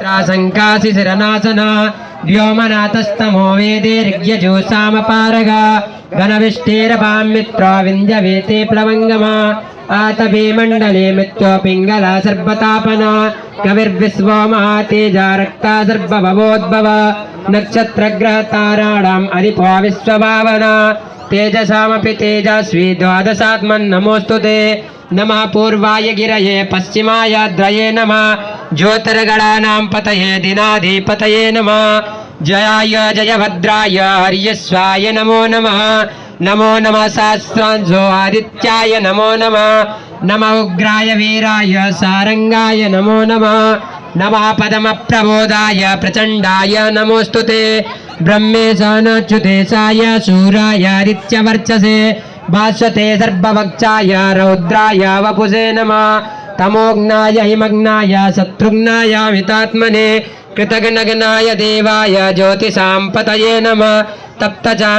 संकासि शिरनासना व्योमनाथस्तमो वेदे ऋग्यजोषामपारगा घनविष्टेरपां मित्रो विन्द्यवेते प्लवङ्गमा आतपे मण्डले मित्रो पिङ्गला सर्वतापना कविर्विश्वो महातेजा रक्ता सर्वभवोद्भव नक्षत्रग्रहताराणाम् अधिपो विश्वभावना तेजसामपि तेजस्वी द्वादशात्मन्नमोऽस्तु ते नमः पूर्वाय गिरये पश्चिमाय द्रये नमः ज्योतिर्गणानां पतये दिनाधिपतये नमः जयाय जयभद्राय हर्यश्वाय नमो नमः नमो नमः सहस्रांशो आदित्याय नमो नमः नमः उग्राय वीराय सारंगाय नमो नमः नमः पदमप्रबोधाय प्रचण्डाय नमोऽस्तु ते ब्रह्मेशानाच्युतेशाय शूराय आदित्यवर्चसे भास्वते सर्वभक्षाय रौद्राय वपुषे नमः तमोघ्नाय हिमग्नाय शत्रुघ्नाय मितात्मने कृतघ्नघ्नाय देवाय ज्योतिषां पतये नमः तप्तचा